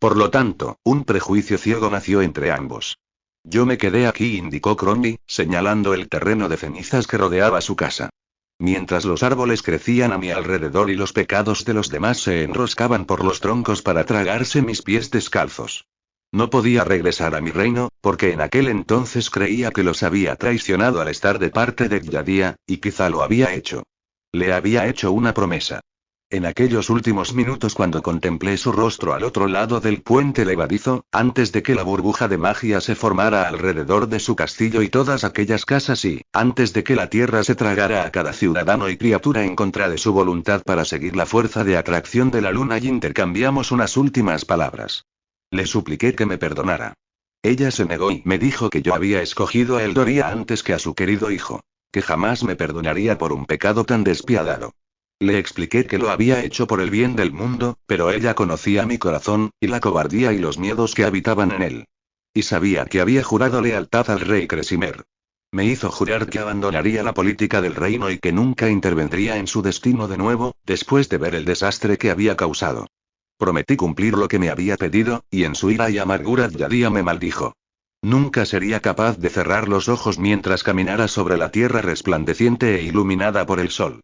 Por lo tanto, un prejuicio ciego nació entre ambos. Yo me quedé aquí, indicó Cromby, señalando el terreno de cenizas que rodeaba su casa. Mientras los árboles crecían a mi alrededor y los pecados de los demás se enroscaban por los troncos para tragarse mis pies descalzos. No podía regresar a mi reino, porque en aquel entonces creía que los había traicionado al estar de parte de Yadia, y quizá lo había hecho. Le había hecho una promesa. En aquellos últimos minutos cuando contemplé su rostro al otro lado del puente levadizo, antes de que la burbuja de magia se formara alrededor de su castillo y todas aquellas casas y, antes de que la tierra se tragara a cada ciudadano y criatura en contra de su voluntad para seguir la fuerza de atracción de la luna, y intercambiamos unas últimas palabras. Le supliqué que me perdonara. Ella se negó y me dijo que yo había escogido a Eldoria antes que a su querido hijo, que jamás me perdonaría por un pecado tan despiadado. Le expliqué que lo había hecho por el bien del mundo, pero ella conocía mi corazón, y la cobardía y los miedos que habitaban en él. Y sabía que había jurado lealtad al rey Cresimer. Me hizo jurar que abandonaría la política del reino y que nunca intervendría en su destino de nuevo, después de ver el desastre que había causado. Prometí cumplir lo que me había pedido, y en su ira y amargura Yadia me maldijo. Nunca sería capaz de cerrar los ojos mientras caminara sobre la tierra resplandeciente e iluminada por el sol.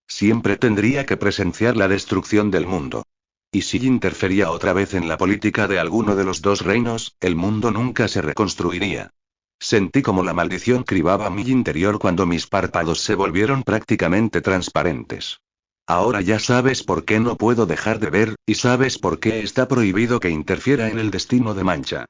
Siempre tendría que presenciar la destrucción del mundo. Y si interfería otra vez en la política de alguno de los dos reinos, el mundo nunca se reconstruiría. Sentí como la maldición cribaba mi interior cuando mis párpados se volvieron prácticamente transparentes. Ahora ya sabes por qué no puedo dejar de ver, y sabes por qué está prohibido que interfiera en el destino de Mancha.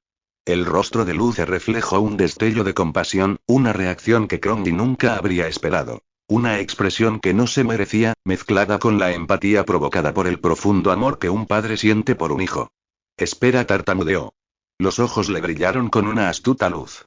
El rostro de Luce reflejó un destello de compasión, una reacción que Cromby nunca habría esperado. Una expresión que no se merecía, mezclada con la empatía provocada por el profundo amor que un padre siente por un hijo. Espera, tartamudeó. Los ojos le brillaron con una astuta luz.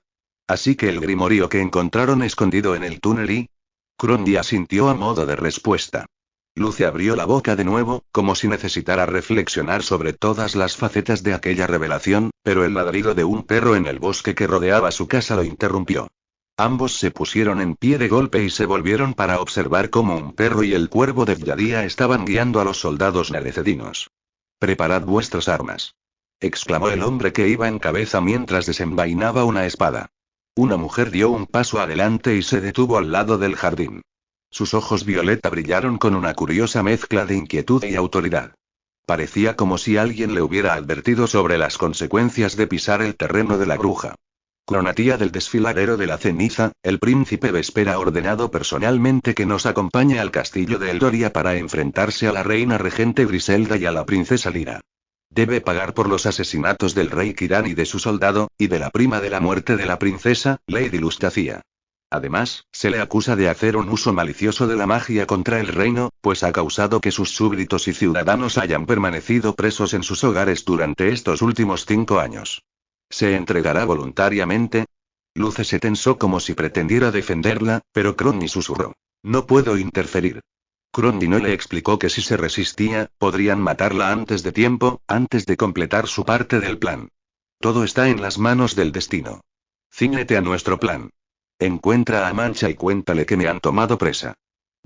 Así que el grimorio que encontraron escondido en el túnel y... Cromby asintió a modo de respuesta. Luce abrió la boca de nuevo, como si necesitara reflexionar sobre todas las facetas de aquella revelación, pero el ladrido de un perro en el bosque que rodeaba su casa lo interrumpió. Ambos se pusieron en pie de golpe y se volvieron para observar cómo un perro y el cuervo de Yadia estaban guiando a los soldados nerecedinos. «Preparad vuestras armas», exclamó el hombre que iba en cabeza mientras desenvainaba una espada. Una mujer dio un paso adelante y se detuvo al lado del jardín. Sus ojos violeta brillaron con una curiosa mezcla de inquietud y autoridad. Parecía como si alguien le hubiera advertido sobre las consecuencias de pisar el terreno de la bruja. Cronatía del desfiladero de la ceniza, el príncipe Vesper ha ordenado personalmente que nos acompañe al castillo de Eldoria para enfrentarse a la reina regente Griselda y a la princesa Lyra. Debe pagar por los asesinatos del rey Kiran y de su soldado, y de la prima de la muerte de la princesa, Lady Lustacia. Además, se le acusa de hacer un uso malicioso de la magia contra el reino, pues ha causado que sus súbditos y ciudadanos hayan permanecido presos en sus hogares durante estos últimos 5 años. ¿Se entregará voluntariamente? Luce se tensó como si pretendiera defenderla, pero Cromby susurró. No puedo interferir. Cromby no le explicó que si se resistía, podrían matarla antes de tiempo, antes de completar su parte del plan. Todo está en las manos del destino. Cíñete a nuestro plan. Encuentra a Mancha y cuéntale que me han tomado presa.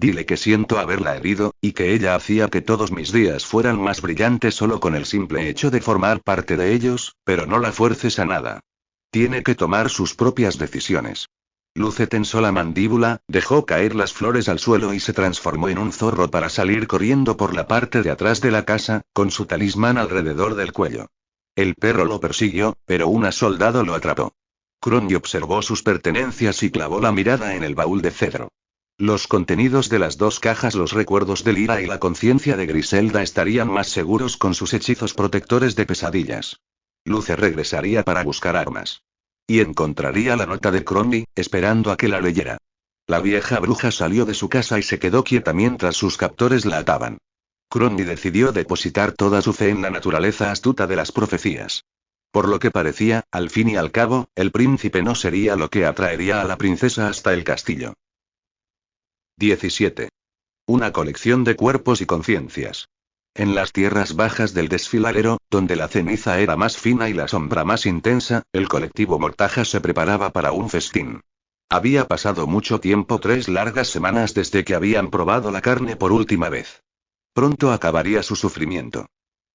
Dile que siento haberla herido, y que ella hacía que todos mis días fueran más brillantes solo con el simple hecho de formar parte de ellos, pero no la fuerces a nada. Tiene que tomar sus propias decisiones. Luce tensó la mandíbula, dejó caer las flores al suelo y se transformó en un zorro para salir corriendo por la parte de atrás de la casa, con su talismán alrededor del cuello. El perro lo persiguió, pero un soldado lo atrapó. Cromby observó sus pertenencias y clavó la mirada en el baúl de cedro. Los contenidos de las 2 cajas, los recuerdos de Lyra y la conciencia de Griselda estarían más seguros con sus hechizos protectores de pesadillas. Luce regresaría para buscar armas. Y encontraría la nota de Cromby, esperando a que la leyera. La vieja bruja salió de su casa y se quedó quieta mientras sus captores la ataban. Cromby decidió depositar toda su fe en la naturaleza astuta de las profecías. Por lo que parecía, al fin y al cabo, el príncipe no sería lo que atraería a la princesa hasta el castillo. 17. Una colección de cuerpos y conciencias. En las tierras bajas del desfiladero, donde la ceniza era más fina y la sombra más intensa, el colectivo Mortaja se preparaba para un festín. Había pasado mucho tiempo, 3 largas semanas desde que habían probado la carne por última vez. Pronto acabaría su sufrimiento.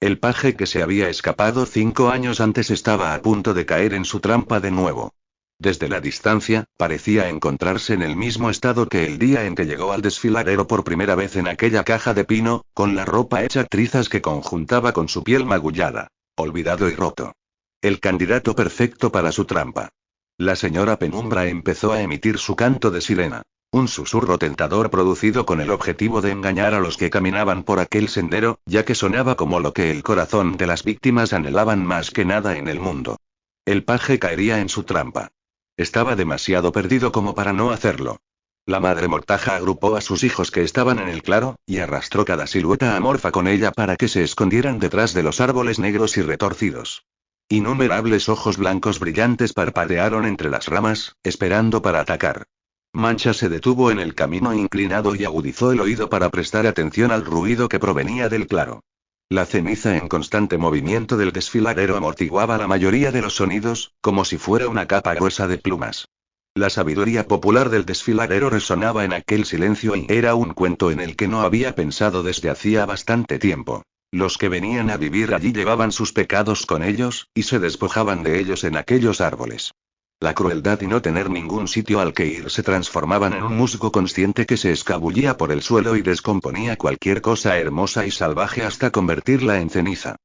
El paje que se había escapado 5 años antes estaba a punto de caer en su trampa de nuevo. Desde la distancia, parecía encontrarse en el mismo estado que el día en que llegó al desfiladero por primera vez en aquella caja de pino, con la ropa hecha trizas que conjuntaba con su piel magullada. Olvidado y roto. El candidato perfecto para su trampa. La señora Penumbra empezó a emitir su canto de sirena. Un susurro tentador producido con el objetivo de engañar a los que caminaban por aquel sendero, ya que sonaba como lo que el corazón de las víctimas anhelaban más que nada en el mundo. El paje caería en su trampa. Estaba demasiado perdido como para no hacerlo. La madre mortaja agrupó a sus hijos que estaban en el claro, y arrastró cada silueta amorfa con ella para que se escondieran detrás de los árboles negros y retorcidos. Innumerables ojos blancos brillantes parpadearon entre las ramas, esperando para atacar. Mancha se detuvo en el camino inclinado y agudizó el oído para prestar atención al ruido que provenía del claro. La ceniza en constante movimiento del desfiladero amortiguaba la mayoría de los sonidos, como si fuera una capa gruesa de plumas. La sabiduría popular del desfiladero resonaba en aquel silencio y era un cuento en el que no había pensado desde hacía bastante tiempo. Los que venían a vivir allí llevaban sus pecados con ellos, y se despojaban de ellos en aquellos árboles. La crueldad y no tener ningún sitio al que ir se transformaban en un musgo consciente que se escabullía por el suelo y descomponía cualquier cosa hermosa y salvaje hasta convertirla en ceniza.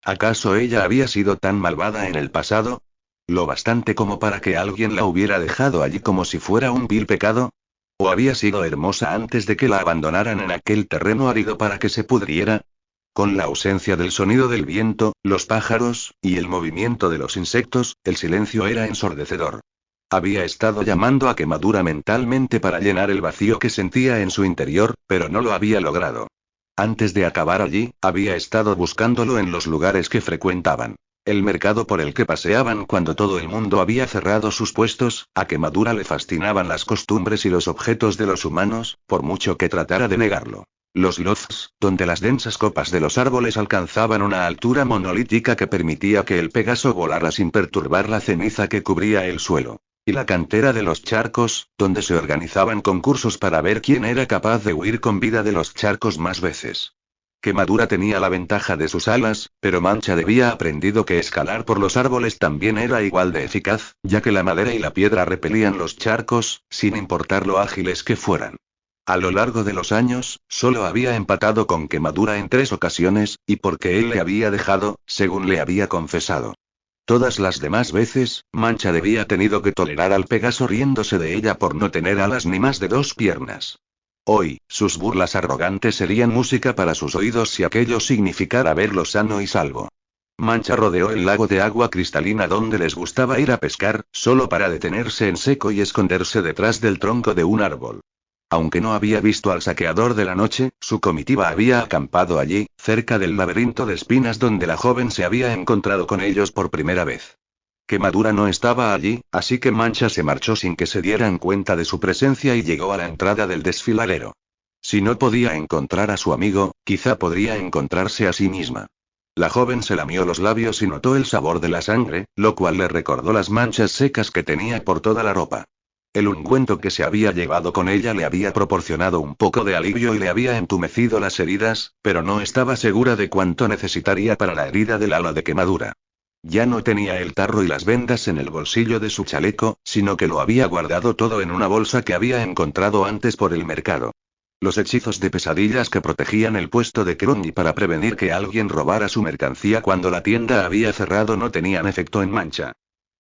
¿Acaso ella había sido tan malvada en el pasado? ¿Lo bastante como para que alguien la hubiera dejado allí como si fuera un vil pecado? ¿O había sido hermosa antes de que la abandonaran en aquel terreno árido para que se pudriera? Con la ausencia del sonido del viento, los pájaros, y el movimiento de los insectos, el silencio era ensordecedor. Había estado llamando a Quemadura mentalmente para llenar el vacío que sentía en su interior, pero no lo había logrado. Antes de acabar allí, había estado buscándolo en los lugares que frecuentaban. El mercado por el que paseaban cuando todo el mundo había cerrado sus puestos, a Quemadura le fascinaban las costumbres y los objetos de los humanos, por mucho que tratara de negarlo. Los lofts, donde las densas copas de los árboles alcanzaban una altura monolítica que permitía que el Pegaso volara sin perturbar la ceniza que cubría el suelo. Y la cantera de los charcos, donde se organizaban concursos para ver quién era capaz de huir con vida de los charcos más veces. Quemadura tenía la ventaja de sus alas, pero Mancha había aprendido que escalar por los árboles también era igual de eficaz, ya que la madera y la piedra repelían los charcos, sin importar lo ágiles que fueran. A lo largo de los años, solo había empatado con Quemadura en 3 ocasiones, y porque él le había dejado, según le había confesado. Todas las demás veces, Mancha había tenido que tolerar al Pegaso riéndose de ella por no tener alas ni más de 2 piernas. Hoy, sus burlas arrogantes serían música para sus oídos si aquello significara verlo sano y salvo. Mancha rodeó el lago de agua cristalina donde les gustaba ir a pescar, solo para detenerse en seco y esconderse detrás del tronco de un árbol. Aunque no había visto al saqueador de la noche, su comitiva había acampado allí, cerca del laberinto de espinas donde la joven se había encontrado con ellos por primera vez. Quemadura no estaba allí, así que Mancha se marchó sin que se dieran cuenta de su presencia y llegó a la entrada del desfiladero. Si no podía encontrar a su amigo, quizá podría encontrarse a sí misma. La joven se lamió los labios y notó el sabor de la sangre, lo cual le recordó las manchas secas que tenía por toda la ropa. El ungüento que se había llevado con ella le había proporcionado un poco de alivio y le había entumecido las heridas, pero no estaba segura de cuánto necesitaría para la herida del ala de Quemadura. Ya no tenía el tarro y las vendas en el bolsillo de su chaleco, sino que lo había guardado todo en una bolsa que había encontrado antes por el mercado. Los hechizos de pesadillas que protegían el puesto de Crony para prevenir que alguien robara su mercancía cuando la tienda había cerrado no tenían efecto en Mancha.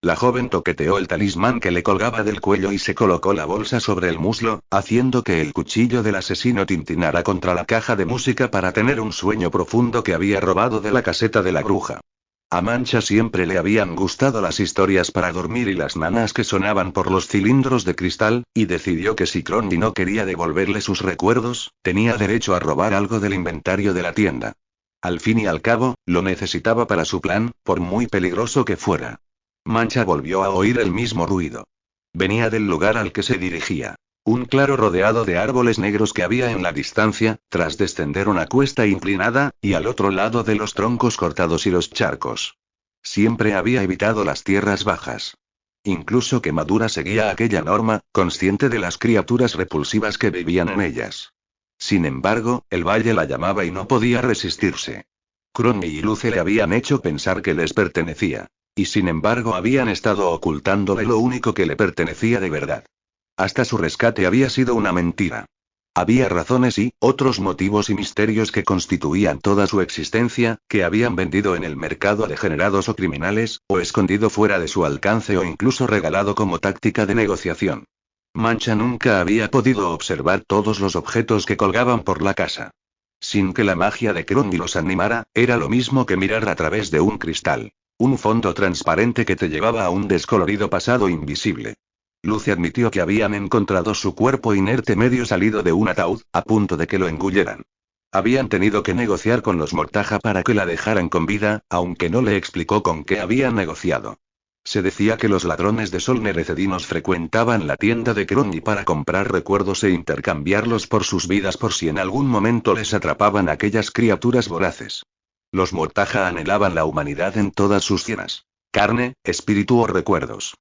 La joven toqueteó el talismán que le colgaba del cuello y se colocó la bolsa sobre el muslo, haciendo que el cuchillo del asesino tintinara contra la caja de música para tener un sueño profundo que había robado de la caseta de la bruja. A Mancha siempre le habían gustado las historias para dormir y las nanas que sonaban por los cilindros de cristal, y decidió que si Crony no quería devolverle sus recuerdos, tenía derecho a robar algo del inventario de la tienda. Al fin y al cabo, lo necesitaba para su plan, por muy peligroso que fuera. Mancha volvió a oír el mismo ruido. Venía del lugar al que se dirigía. Un claro rodeado de árboles negros que había en la distancia, tras descender una cuesta inclinada, y al otro lado de los troncos cortados y los charcos. Siempre había evitado las tierras bajas. Incluso Quemadura seguía aquella norma, consciente de las criaturas repulsivas que vivían en ellas. Sin embargo, el valle la llamaba y no podía resistirse. Crony y Luce le habían hecho pensar que les pertenecía. Y sin embargo habían estado ocultándole lo único que le pertenecía de verdad. Hasta su rescate había sido una mentira. Había razones y otros motivos y misterios que constituían toda su existencia, que habían vendido en el mercado a degenerados o criminales, o escondido fuera de su alcance o incluso regalado como táctica de negociación. Mancha nunca había podido observar todos los objetos que colgaban por la casa. Sin que la magia de Crony los animara, era lo mismo que mirar a través de un cristal. Un fondo transparente que te llevaba a un descolorido pasado invisible. Luce admitió que habían encontrado su cuerpo inerte medio salido de un ataúd, a punto de que lo engulleran. Habían tenido que negociar con los Mortaja para que la dejaran con vida, aunque no le explicó con qué habían negociado. Se decía que los ladrones de sol nerecedinos frecuentaban la tienda de Crony para comprar recuerdos e intercambiarlos por sus vidas por si en algún momento les atrapaban aquellas criaturas voraces. Los Mortaja anhelaban la humanidad en todas sus cienas. Carne, espíritu o recuerdos.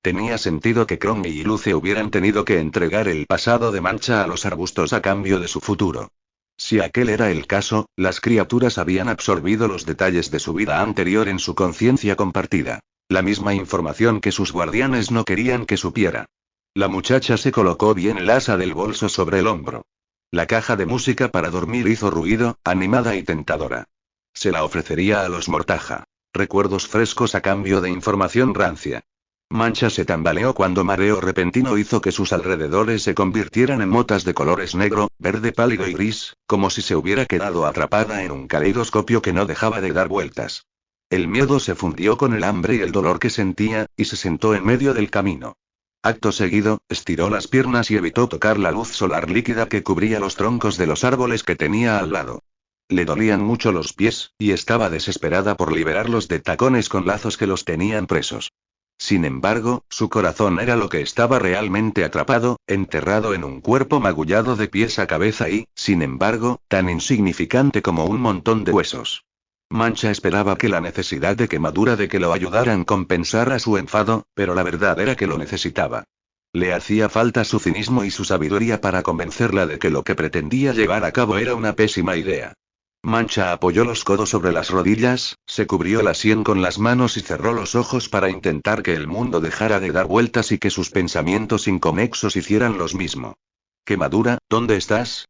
Tenía sentido que Crony y Luce hubieran tenido que entregar el pasado de Mancha a los arbustos a cambio de su futuro. Si aquel era el caso, las criaturas habían absorbido los detalles de su vida anterior en su conciencia compartida. La misma información que sus guardianes no querían que supiera. La muchacha se colocó bien el asa del bolso sobre el hombro. La caja de música para dormir hizo ruido, animada y tentadora. Se la ofrecería a los Mortaja. Recuerdos frescos a cambio de información rancia. Mancha se tambaleó cuando mareo repentino hizo que sus alrededores se convirtieran en motas de colores negro, verde pálido y gris, como si se hubiera quedado atrapada en un caleidoscopio que no dejaba de dar vueltas. El miedo se fundió con el hambre y el dolor que sentía, y se sentó en medio del camino. Acto seguido, estiró las piernas y evitó tocar la luz solar líquida que cubría los troncos de los árboles que tenía al lado. Le dolían mucho los pies, y estaba desesperada por liberarlos de tacones con lazos que los tenían presos. Sin embargo, su corazón era lo que estaba realmente atrapado, enterrado en un cuerpo magullado de pies a cabeza y, sin embargo, tan insignificante como un montón de huesos. Mancha esperaba que la necesidad de Quemadura de que lo ayudaran compensara su enfado, pero la verdad era que lo necesitaba. Le hacía falta su cinismo y su sabiduría para convencerla de que lo que pretendía llevar a cabo era una pésima idea. Mancha apoyó los codos sobre las rodillas, se cubrió la sien con las manos y cerró los ojos para intentar que el mundo dejara de dar vueltas y que sus pensamientos inconexos hicieran lo mismo. Quemadura, ¿dónde estás?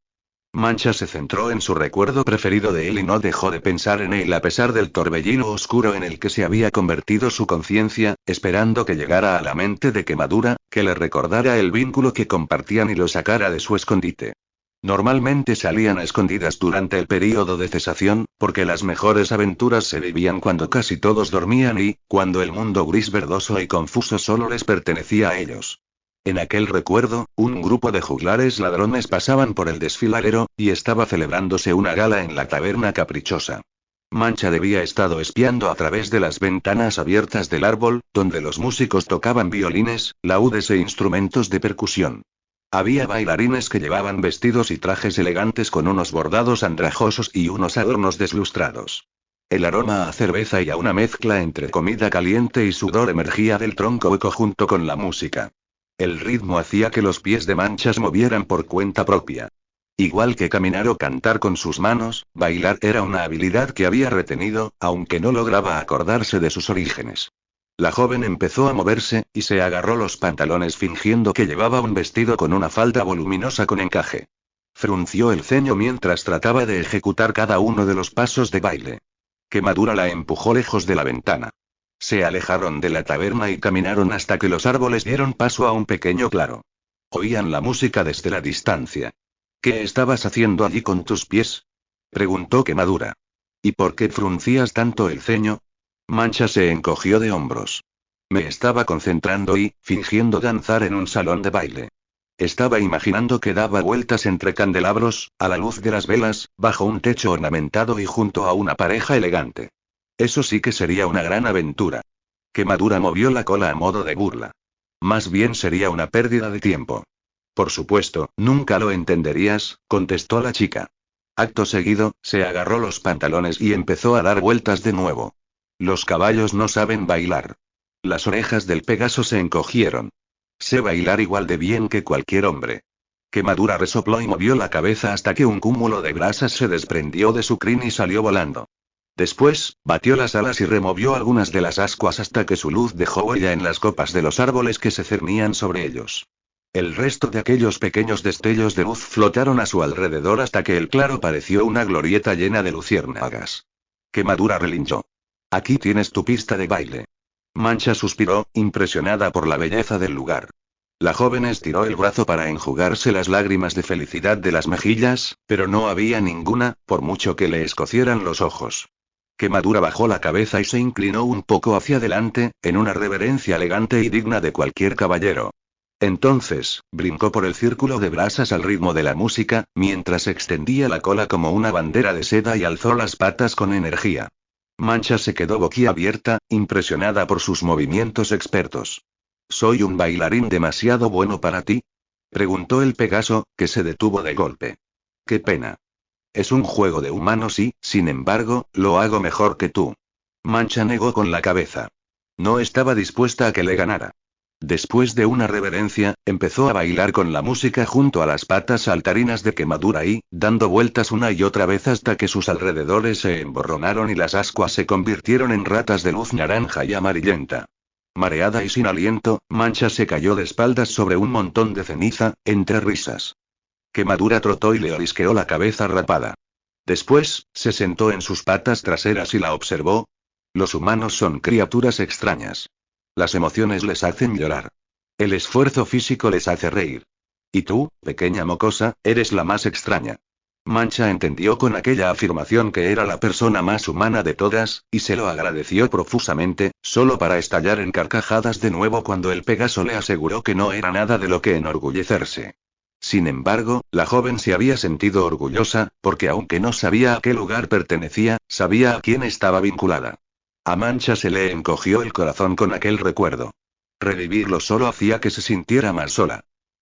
Mancha se centró en su recuerdo preferido de él y no dejó de pensar en él a pesar del torbellino oscuro en el que se había convertido su conciencia, esperando que llegara a la mente de Quemadura, que le recordara el vínculo que compartían y lo sacara de su escondite. Normalmente salían a escondidas durante el período de cesación, porque las mejores aventuras se vivían cuando casi todos dormían y, cuando el mundo gris verdoso y confuso solo les pertenecía a ellos. En aquel recuerdo, un grupo de juglares ladrones pasaban por el desfiladero, y estaba celebrándose una gala en la taberna caprichosa. Mancha debía estado espiando a través de las ventanas abiertas del árbol, donde los músicos tocaban violines, laúdes e instrumentos de percusión. Había bailarines que llevaban vestidos y trajes elegantes con unos bordados andrajosos y unos adornos deslustrados. El aroma a cerveza y a una mezcla entre comida caliente y sudor emergía del tronco hueco junto con la música. El ritmo hacía que los pies de Manchas movieran por cuenta propia. Igual que caminar o cantar con sus manos, bailar era una habilidad que había retenido, aunque no lograba acordarse de sus orígenes. La joven empezó a moverse, y se agarró los pantalones fingiendo que llevaba un vestido con una falda voluminosa con encaje. Frunció el ceño mientras trataba de ejecutar cada uno de los pasos de baile. Quemadura la empujó lejos de la ventana. Se alejaron de la taberna y caminaron hasta que los árboles dieron paso a un pequeño claro. Oían la música desde la distancia. ¿Qué estabas haciendo allí con tus pies? Preguntó Quemadura. ¿Y por qué fruncías tanto el ceño? Mancha se encogió de hombros. Me estaba concentrando y, fingiendo danzar en un salón de baile. Estaba imaginando que daba vueltas entre candelabros, a la luz de las velas, bajo un techo ornamentado y junto a una pareja elegante. Eso sí que sería una gran aventura. Quemadura movió la cola a modo de burla. Más bien sería una pérdida de tiempo. Por supuesto, nunca lo entenderías, contestó la chica. Acto seguido, se agarró los pantalones y empezó a dar vueltas de nuevo. Los caballos no saben bailar. Las orejas del Pegaso se encogieron. Sé bailar igual de bien que cualquier hombre. Quemadura resopló y movió la cabeza hasta que un cúmulo de grasas se desprendió de su crin y salió volando. Después, batió las alas y removió algunas de las ascuas hasta que su luz dejó huella en las copas de los árboles que se cernían sobre ellos. El resto de aquellos pequeños destellos de luz flotaron a su alrededor hasta que el claro pareció una glorieta llena de luciérnagas. Quemadura relinchó. Aquí tienes tu pista de baile. Mancha suspiró, impresionada por la belleza del lugar. La joven estiró el brazo para enjugarse las lágrimas de felicidad de las mejillas, pero no había ninguna, por mucho que le escocieran los ojos. Quemadura bajó la cabeza y se inclinó un poco hacia adelante, en una reverencia elegante y digna de cualquier caballero. Entonces, brincó por el círculo de brasas al ritmo de la música, mientras extendía la cola como una bandera de seda y alzó las patas con energía. Mancha se quedó boquiabierta, impresionada por sus movimientos expertos. ¿Soy un bailarín demasiado bueno para ti?, preguntó el Pegaso, que se detuvo de golpe. Qué pena. Es un juego de humanos y, sin embargo, lo hago mejor que tú. Mancha negó con la cabeza. No estaba dispuesta a que le ganara. Después de una reverencia, empezó a bailar con la música junto a las patas saltarinas de Quemadura y, dando vueltas una y otra vez hasta que sus alrededores se emborronaron y las ascuas se convirtieron en ratas de luz naranja y amarillenta. Mareada y sin aliento, Mancha se cayó de espaldas sobre un montón de ceniza, entre risas. Quemadura trotó y le olisqueó la cabeza rapada. Después, se sentó en sus patas traseras y la observó. Los humanos son criaturas extrañas. Las emociones les hacen llorar. El esfuerzo físico les hace reír. Y tú, pequeña mocosa, eres la más extraña. Mancha entendió con aquella afirmación que era la persona más humana de todas, y se lo agradeció profusamente, solo para estallar en carcajadas de nuevo cuando el Pegaso le aseguró que no era nada de lo que enorgullecerse. Sin embargo, la joven se había sentido orgullosa, porque aunque no sabía a qué lugar pertenecía, sabía a quién estaba vinculada. A Mancha se le encogió el corazón con aquel recuerdo. Revivirlo solo hacía que se sintiera más sola.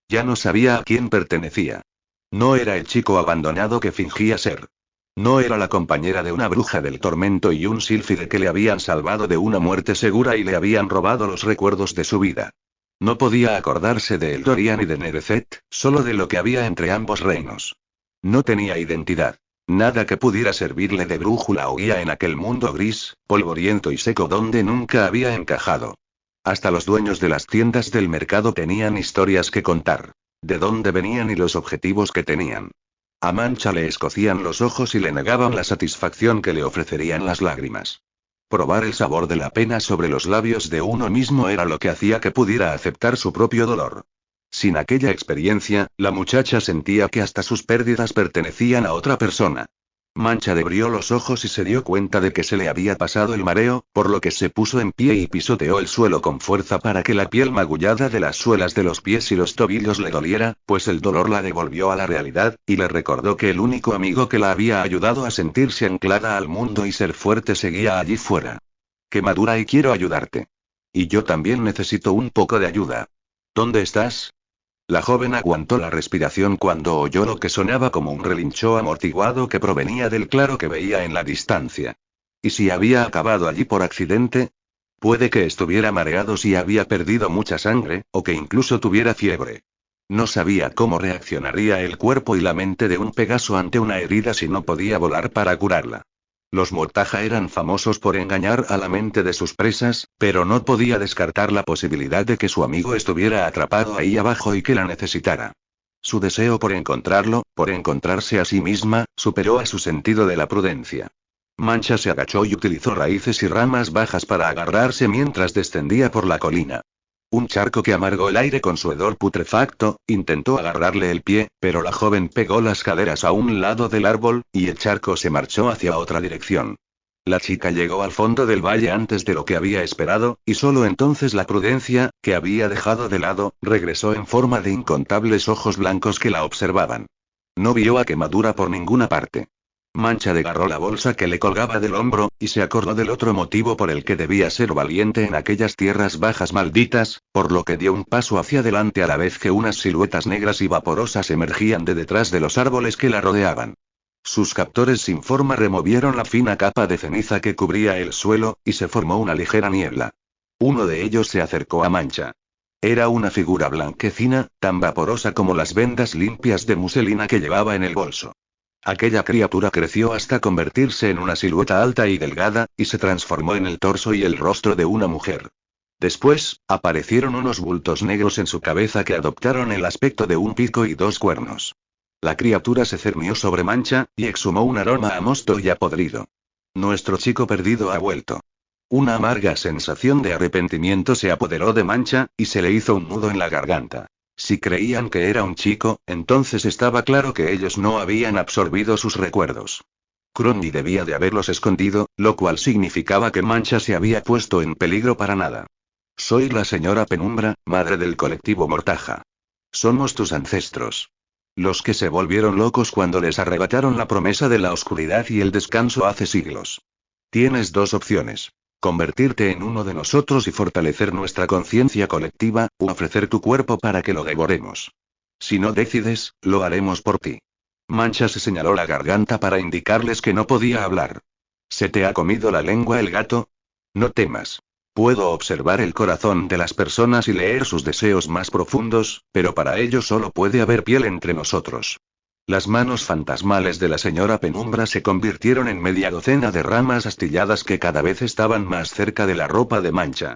Ya no sabía a quién pertenecía. No era el chico abandonado que fingía ser. No era la compañera de una bruja del tormento y un sílfide que le habían salvado de una muerte segura y le habían robado los recuerdos de su vida. No podía acordarse de Eldorian y de Nerezet, solo de lo que había entre ambos reinos. No tenía identidad. Nada que pudiera servirle de brújula o guía en aquel mundo gris, polvoriento y seco donde nunca había encajado. Hasta los dueños de las tiendas del mercado tenían historias que contar. De dónde venían y los objetivos que tenían. A Mancha le escocían los ojos y le negaban la satisfacción que le ofrecerían las lágrimas. Probar el sabor de la pena sobre los labios de uno mismo era lo que hacía que pudiera aceptar su propio dolor. Sin aquella experiencia, la muchacha sentía que hasta sus pérdidas pertenecían a otra persona. Mancha abrió los ojos y se dio cuenta de que se le había pasado el mareo, por lo que se puso en pie y pisoteó el suelo con fuerza para que la piel magullada de las suelas de los pies y los tobillos le doliera, pues el dolor la devolvió a la realidad, y le recordó que el único amigo que la había ayudado a sentirse anclada al mundo y ser fuerte seguía allí fuera. Quemadura y quiero ayudarte. Y yo también necesito un poco de ayuda. ¿Dónde estás? La joven aguantó la respiración cuando oyó lo que sonaba como un relincho amortiguado que provenía del claro que veía en la distancia. ¿Y si había acabado allí por accidente? Puede que estuviera mareado si había perdido mucha sangre, o que incluso tuviera fiebre. No sabía cómo reaccionaría el cuerpo y la mente de un Pegaso ante una herida si no podía volar para curarla. Los Mortaja eran famosos por engañar a la mente de sus presas, pero no podía descartar la posibilidad de que su amigo estuviera atrapado ahí abajo y que la necesitara. Su deseo por encontrarlo, por encontrarse a sí misma, superó a su sentido de la prudencia. Mancha se agachó y utilizó raíces y ramas bajas para agarrarse mientras descendía por la colina. Un charco que amargó el aire con su hedor putrefacto, intentó agarrarle el pie, pero la joven pegó las caderas a un lado del árbol, y el charco se marchó hacia otra dirección. La chica llegó al fondo del valle antes de lo que había esperado, y solo entonces la prudencia, que había dejado de lado, regresó en forma de incontables ojos blancos que la observaban. No vio a Quemadura por ninguna parte. Mancha agarró la bolsa que le colgaba del hombro, y se acordó del otro motivo por el que debía ser valiente en aquellas tierras bajas malditas, por lo que dio un paso hacia adelante a la vez que unas siluetas negras y vaporosas emergían de detrás de los árboles que la rodeaban. Sus captores sin forma removieron la fina capa de ceniza que cubría el suelo, y se formó una ligera niebla. Uno de ellos se acercó a Mancha. Era una figura blanquecina, tan vaporosa como las vendas limpias de muselina que llevaba en el bolso. Aquella criatura creció hasta convertirse en una silueta alta y delgada, y se transformó en el torso y el rostro de una mujer. Después, aparecieron unos bultos negros en su cabeza que adoptaron el aspecto de un pico y dos cuernos. La criatura se cernió sobre Mancha, y exhumó un aroma a mosto y a podrido. Nuestro chico perdido ha vuelto. Una amarga sensación de arrepentimiento se apoderó de Mancha, y se le hizo un nudo en la garganta. Si creían que era un chico, entonces estaba claro que ellos no habían absorbido sus recuerdos. Crowley debía de haberlos escondido, lo cual significaba que Mancha se había puesto en peligro para nada. Soy la señora Penumbra, madre del colectivo Mortaja. Somos tus ancestros. Los que se volvieron locos cuando les arrebataron la promesa de la oscuridad y el descanso hace siglos. Tienes dos opciones. Convertirte en uno de nosotros y fortalecer nuestra conciencia colectiva, u ofrecer tu cuerpo para que lo devoremos. Si no decides, lo haremos por ti. Mancha se señaló la garganta para indicarles que no podía hablar. ¿Se te ha comido la lengua el gato? No temas. Puedo observar el corazón de las personas y leer sus deseos más profundos, pero para ello solo puede haber piel entre nosotros. Las manos fantasmales de la señora Penumbra se convirtieron en media docena de ramas astilladas que cada vez estaban más cerca de la ropa de Mancha.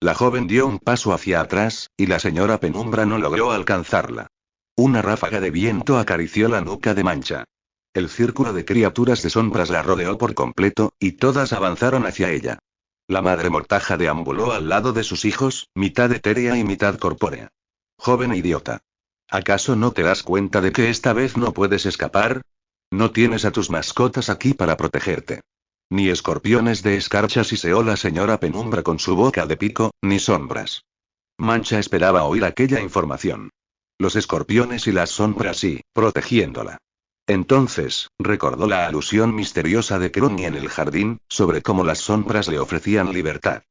La joven dio un paso hacia atrás, y la señora Penumbra no logró alcanzarla. Una ráfaga de viento acarició la nuca de Mancha. El círculo de criaturas de sombras la rodeó por completo, y todas avanzaron hacia ella. La madre Mortaja deambuló al lado de sus hijos, mitad etérea y mitad corpórea. Joven idiota. ¿Acaso no te das cuenta de que esta vez no puedes escapar? No tienes a tus mascotas aquí para protegerte. Ni escorpiones de escarcha, siseó la señora Penumbra con su boca de pico, ni sombras. Mancha esperaba oír aquella información. Los escorpiones y las sombras sí, protegiéndola. Entonces, recordó la alusión misteriosa de Crowley en el jardín, sobre cómo las sombras le ofrecían libertad.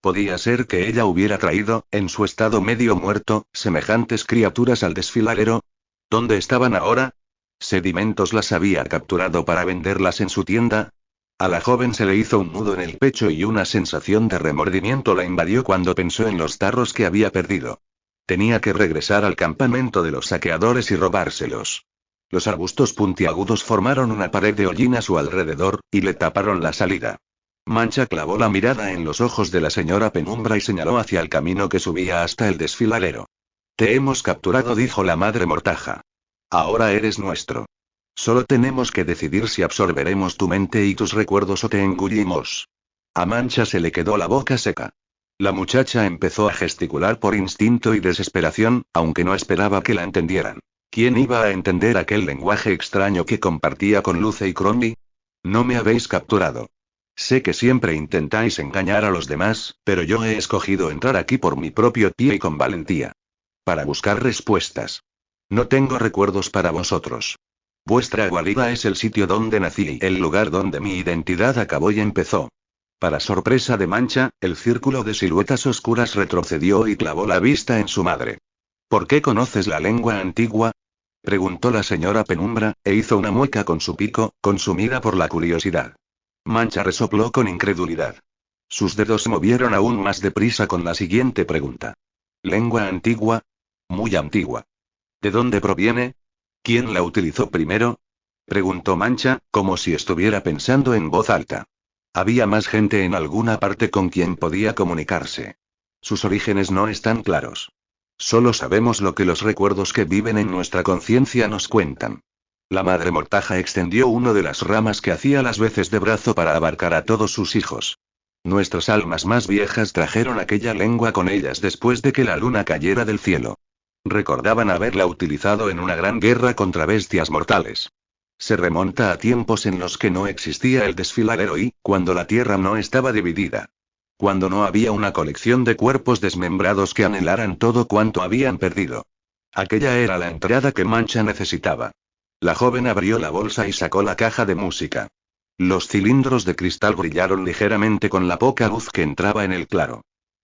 Podía ser que ella hubiera traído, en su estado medio muerto, semejantes criaturas al desfiladero. ¿Dónde estaban ahora? ¿Sedimentos las había capturado para venderlas en su tienda? A la joven se le hizo un nudo en el pecho y una sensación de remordimiento la invadió cuando pensó en los tarros que había perdido. Tenía que regresar al campamento de los saqueadores y robárselos. Los arbustos puntiagudos formaron una pared de hollín a su alrededor, y le taparon la salida. Mancha clavó la mirada en los ojos de la señora Penumbra y señaló hacia el camino que subía hasta el desfiladero. Te hemos capturado, dijo la madre Mortaja. Ahora eres nuestro. Solo tenemos que decidir si absorberemos tu mente y tus recuerdos o te engullimos. A Mancha se le quedó la boca seca. La muchacha empezó a gesticular por instinto y desesperación, aunque no esperaba que la entendieran. ¿Quién iba a entender aquel lenguaje extraño que compartía con Luce y Crowley? No me habéis capturado. Sé que siempre intentáis engañar a los demás, pero yo he escogido entrar aquí por mi propio pie y con valentía. Para buscar respuestas. No tengo recuerdos para vosotros. Vuestra guarida es el sitio donde nací y el lugar donde mi identidad acabó y empezó. Para sorpresa de Mancha, el círculo de siluetas oscuras retrocedió y clavó la vista en su madre. ¿Por qué conoces la lengua antigua? Preguntó la señora Penumbra, e hizo una mueca con su pico, consumida por la curiosidad. Mancha resopló con incredulidad. Sus dedos se movieron aún más deprisa con la siguiente pregunta. ¿Lengua antigua? Muy antigua. ¿De dónde proviene? ¿Quién la utilizó primero? Preguntó Mancha, como si estuviera pensando en voz alta. Había más gente en alguna parte con quien podía comunicarse. Sus orígenes no están claros. Solo sabemos lo que los recuerdos que viven en nuestra conciencia nos cuentan. La madre Mortaja extendió una de las ramas que hacía las veces de brazo para abarcar a todos sus hijos. Nuestras almas más viejas trajeron aquella lengua con ellas después de que la luna cayera del cielo. Recordaban haberla utilizado en una gran guerra contra bestias mortales. Se remonta a tiempos en los que no existía el desfiladero y, cuando la tierra no estaba dividida. Cuando no había una colección de cuerpos desmembrados que anhelaran todo cuanto habían perdido. Aquella era la entrada que Mancha necesitaba. La joven abrió la bolsa y sacó la caja de música. Los cilindros de cristal brillaron ligeramente con la poca luz que entraba en el claro.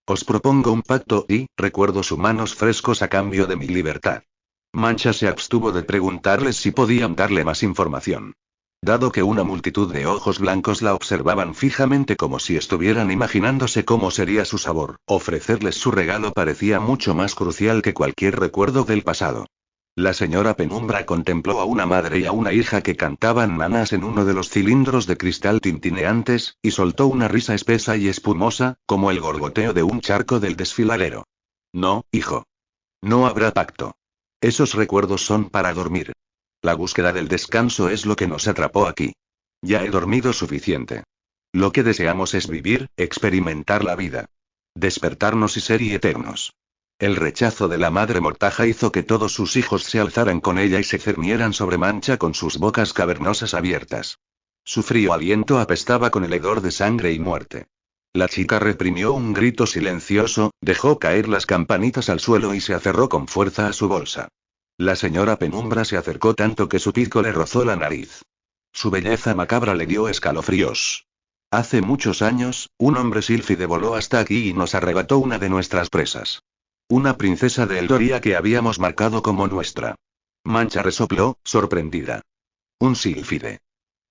Os propongo un pacto y, recuerdos humanos frescos a cambio de mi libertad. Mancha se abstuvo de preguntarles si podían darle más información. Dado que una multitud de ojos blancos la observaban fijamente como si estuvieran imaginándose cómo sería su sabor, ofrecerles su regalo parecía mucho más crucial que cualquier recuerdo del pasado. La señora Penumbra contempló a una madre y a una hija que cantaban nanas en uno de los cilindros de cristal tintineantes, y soltó una risa espesa y espumosa, como el gorgoteo de un charco del desfiladero. No, hijo. No habrá pacto. Esos recuerdos son para dormir. La búsqueda del descanso es lo que nos atrapó aquí. Ya he dormido suficiente. Lo que deseamos es vivir, experimentar la vida. Despertarnos y ser eternos. El rechazo de la madre mortaja hizo que todos sus hijos se alzaran con ella y se cernieran sobre Mancha con sus bocas cavernosas abiertas. Su frío aliento apestaba con el hedor de sangre y muerte. La chica reprimió un grito silencioso, dejó caer las campanitas al suelo y se aferró con fuerza a su bolsa. La señora Penumbra se acercó tanto que su pico le rozó la nariz. Su belleza macabra le dio escalofríos. Hace muchos años, un hombre sílfide voló hasta aquí y nos arrebató una de nuestras presas. Una princesa de Eldoria que habíamos marcado como nuestra. Mancha resopló, sorprendida. Un sílfide.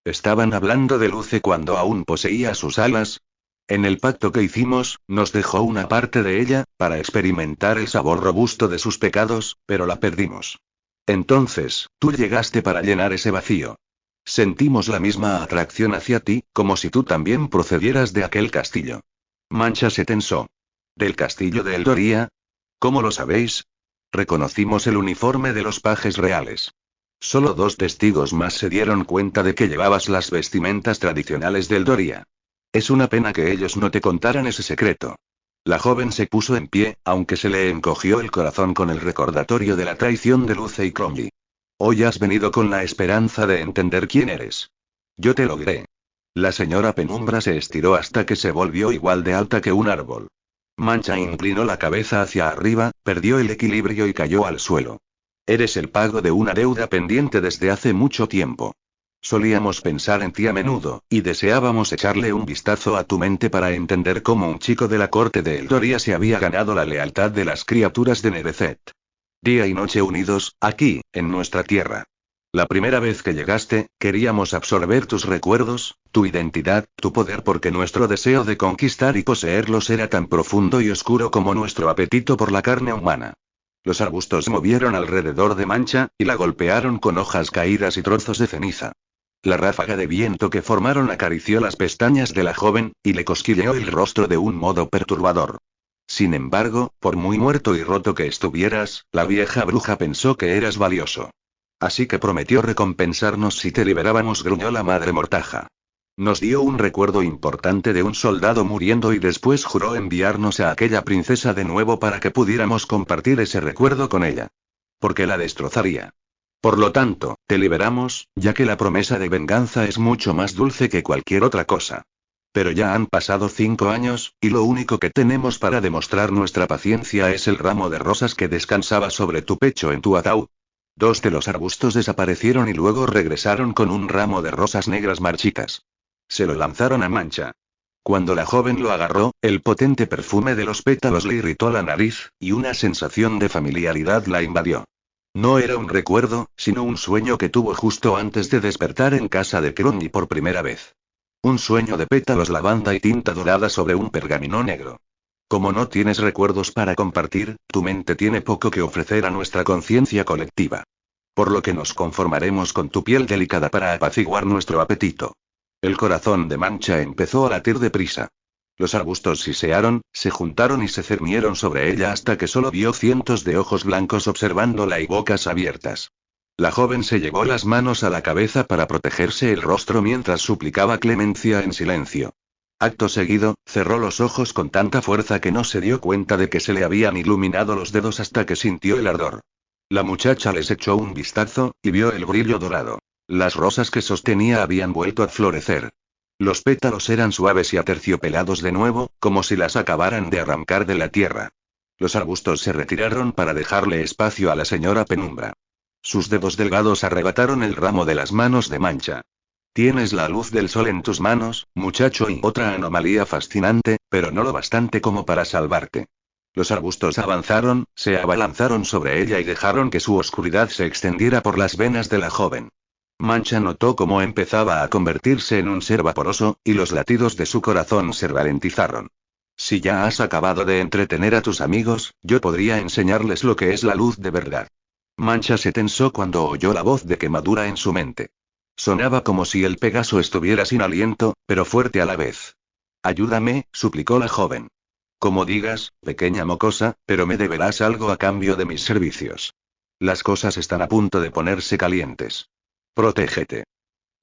¿Estaban hablando de Luce cuando aún poseía sus alas? En el pacto que hicimos, nos dejó una parte de ella, para experimentar el sabor robusto de sus pecados, pero la perdimos. Entonces, tú llegaste para llenar ese vacío. Sentimos la misma atracción hacia ti, como si tú también procedieras de aquel castillo. Mancha se tensó. ¿Del castillo de Eldoria? ¿Cómo lo sabéis? Reconocimos el uniforme de los pajes reales. Solo 2 testigos más se dieron cuenta de que llevabas las vestimentas tradicionales de Eldoria. Es una pena que ellos no te contaran ese secreto. La joven se puso en pie, aunque se le encogió el corazón con el recordatorio de la traición de Luce y Cromley. Hoy has venido con la esperanza de entender quién eres. Yo te lo diré. La señora Penumbra se estiró hasta que se volvió igual de alta que un árbol. Mancha inclinó la cabeza hacia arriba, perdió el equilibrio y cayó al suelo. Eres el pago de una deuda pendiente desde hace mucho tiempo. Solíamos pensar en ti a menudo, y deseábamos echarle un vistazo a tu mente para entender cómo un chico de la corte de Eldoria se había ganado la lealtad de las criaturas de Nevezet. Día y noche unidos, aquí, en nuestra tierra. La primera vez que llegaste, queríamos absorber tus recuerdos, tu identidad, tu poder porque nuestro deseo de conquistar y poseerlos era tan profundo y oscuro como nuestro apetito por la carne humana. Los arbustos se movieron alrededor de Mancha, y la golpearon con hojas caídas y trozos de ceniza. La ráfaga de viento que formaron acarició las pestañas de la joven, y le cosquilleó el rostro de un modo perturbador. Sin embargo, por muy muerto y roto que estuvieras, la vieja bruja pensó que eras valioso. Así que prometió recompensarnos si te liberábamos, gruñó la madre mortaja. Nos dio un recuerdo importante de un soldado muriendo y después juró enviarnos a aquella princesa de nuevo para que pudiéramos compartir ese recuerdo con ella. Porque la destrozaría. Por lo tanto, te liberamos, ya que la promesa de venganza es mucho más dulce que cualquier otra cosa. Pero ya han pasado 5 años, y lo único que tenemos para demostrar nuestra paciencia es el ramo de rosas que descansaba sobre tu pecho en tu ataúd. 2 de los arbustos desaparecieron y luego regresaron con un ramo de rosas negras marchitas. Se lo lanzaron a Mancha. Cuando la joven lo agarró, el potente perfume de los pétalos le irritó la nariz, y una sensación de familiaridad la invadió. No era un recuerdo, sino un sueño que tuvo justo antes de despertar en casa de Cromley por primera vez. Un sueño de pétalos, lavanda y tinta dorada sobre un pergamino negro. Como no tienes recuerdos para compartir, tu mente tiene poco que ofrecer a nuestra conciencia colectiva. Por lo que nos conformaremos con tu piel delicada para apaciguar nuestro apetito. El corazón de Mancha empezó a latir deprisa. Los arbustos sisearon, se juntaron y se cernieron sobre ella hasta que solo vio cientos de ojos blancos observándola y bocas abiertas. La joven se llevó las manos a la cabeza para protegerse el rostro mientras suplicaba clemencia en silencio. Acto seguido, cerró los ojos con tanta fuerza que no se dio cuenta de que se le habían iluminado los dedos hasta que sintió el ardor. La muchacha les echó un vistazo, y vio el brillo dorado. Las rosas que sostenía habían vuelto a florecer. Los pétalos eran suaves y aterciopelados de nuevo, como si las acabaran de arrancar de la tierra. Los arbustos se retiraron para dejarle espacio a la señora Penumbra. Sus dedos delgados arrebataron el ramo de las manos de Mancha. Tienes la luz del sol en tus manos, muchacho, y otra anomalía fascinante, pero no lo bastante como para salvarte. Los arbustos avanzaron, se abalanzaron sobre ella y dejaron que su oscuridad se extendiera por las venas de la joven. Mancha notó cómo empezaba a convertirse en un ser vaporoso, y los latidos de su corazón se ralentizaron. Si ya has acabado de entretener a tus amigos, yo podría enseñarles lo que es la luz de verdad. Mancha se tensó cuando oyó la voz de Quemadura en su mente. Sonaba como si el Pegaso estuviera sin aliento, pero fuerte a la vez. Ayúdame, suplicó la joven. Como digas, pequeña mocosa, pero me deberás algo a cambio de mis servicios. Las cosas están a punto de ponerse calientes. Protégete.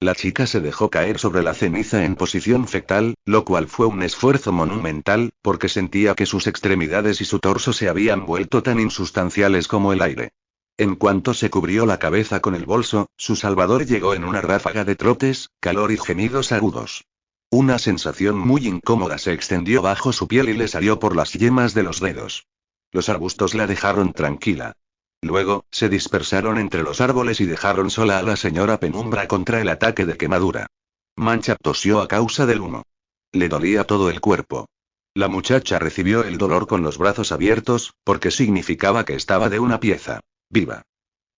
La chica se dejó caer sobre la ceniza en posición fetal, lo cual fue un esfuerzo monumental, porque sentía que sus extremidades y su torso se habían vuelto tan insustanciales como el aire. En cuanto se cubrió la cabeza con el bolso, su salvador llegó en una ráfaga de trotes, calor y gemidos agudos. Una sensación muy incómoda se extendió bajo su piel y le salió por las yemas de los dedos. Los arbustos la dejaron tranquila. Luego, se dispersaron entre los árboles y dejaron sola a la señora Penumbra contra el ataque de Quemadura. Mancha tosió a causa del humo. Le dolía todo el cuerpo. La muchacha recibió el dolor con los brazos abiertos, porque significaba que estaba de una pieza viva.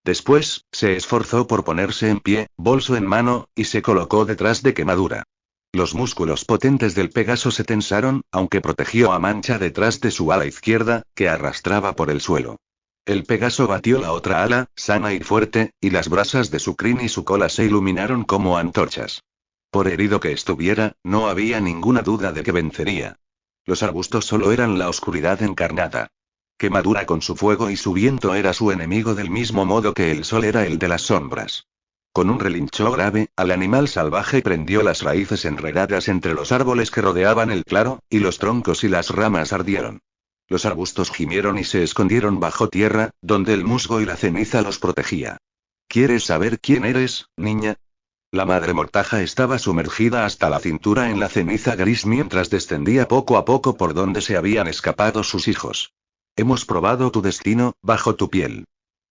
Después, se esforzó por ponerse en pie, bolso en mano, y se colocó detrás de Quemadura. Los músculos potentes del Pegaso se tensaron, aunque protegió a Mancha detrás de su ala izquierda, que arrastraba por el suelo. El Pegaso batió la otra ala, sana y fuerte, y las brasas de su crin y su cola se iluminaron como antorchas. Por herido que estuviera, no había ninguna duda de que vencería. Los arbustos solo eran la oscuridad encarnada. Quemadura con su fuego y su viento era su enemigo del mismo modo que el sol era el de las sombras. Con un relincho grave, al animal salvaje prendió las raíces enredadas entre los árboles que rodeaban el claro, y los troncos y las ramas ardieron. Los arbustos gimieron y se escondieron bajo tierra, donde el musgo y la ceniza los protegía. ¿Quieres saber quién eres, niña? La madre mortaja estaba sumergida hasta la cintura en la ceniza gris mientras descendía poco a poco por donde se habían escapado sus hijos. Hemos probado tu destino, bajo tu piel.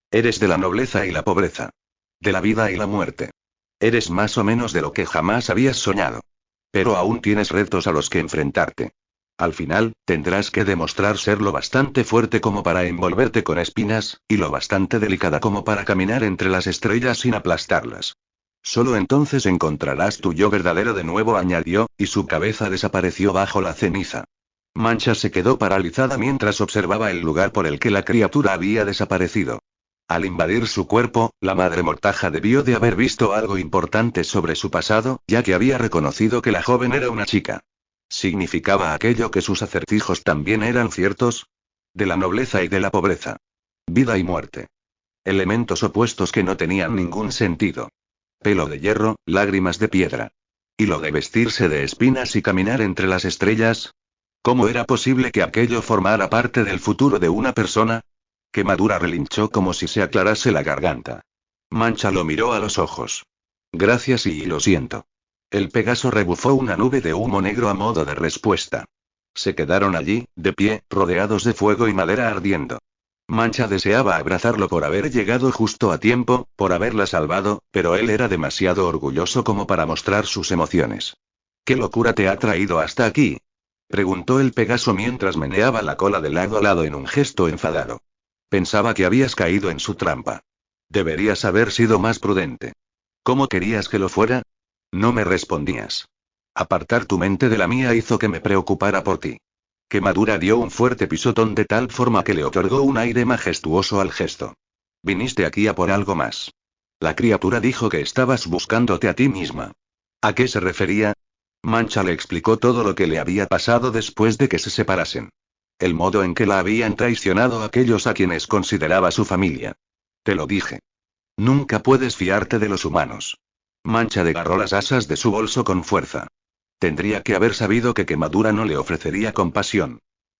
Eres de la nobleza y la pobreza. De la vida y la muerte. Eres más o menos de lo que jamás habías soñado. Pero aún tienes retos a los que enfrentarte. Al final, tendrás que demostrar ser lo bastante fuerte como para envolverte con espinas, y lo bastante delicada como para caminar entre las estrellas sin aplastarlas. Solo entonces encontrarás tu yo verdadero de nuevo, añadió, y su cabeza desapareció bajo la ceniza. Mancha se quedó paralizada mientras observaba el lugar por el que la criatura había desaparecido. Al invadir su cuerpo, la madre mortaja debió de haber visto algo importante sobre su pasado, ya que había reconocido que la joven era una chica. ¿Significaba aquello que sus acertijos también eran ciertos? De la nobleza y de la pobreza. Vida y muerte. Elementos opuestos que no tenían ningún sentido. Pelo de hierro, lágrimas de piedra. ¿Y lo de vestirse de espinas y caminar entre las estrellas? ¿Cómo era posible que aquello formara parte del futuro de una persona? Quemadura relinchó como si se aclarase la garganta. Mancha lo miró a los ojos. Gracias y lo siento. El Pegaso rebufó una nube de humo negro a modo de respuesta. Se quedaron allí, de pie, rodeados de fuego y madera ardiendo. Mancha deseaba abrazarlo por haber llegado justo a tiempo, por haberla salvado, pero él era demasiado orgulloso como para mostrar sus emociones. ¿Qué locura te ha traído hasta aquí?, preguntó el Pegaso mientras meneaba la cola de lado a lado en un gesto enfadado. Pensaba que habías caído en su trampa. Deberías haber sido más prudente. ¿Cómo querías que lo fuera? No me respondías. Apartar tu mente de la mía hizo que me preocupara por ti. Quemadura dio un fuerte pisotón de tal forma que le otorgó un aire majestuoso al gesto. Viniste aquí a por algo más. La criatura dijo que estabas buscándote a ti misma. ¿A qué se refería? Mancha le explicó todo lo que le había pasado después de que se separasen. El modo en que la habían traicionado aquellos a quienes consideraba su familia. Te lo dije. Nunca puedes fiarte de los humanos. Mancha desgarró las asas de su bolso con fuerza. Tendría que haber sabido que Quemadura no le ofrecería compasión.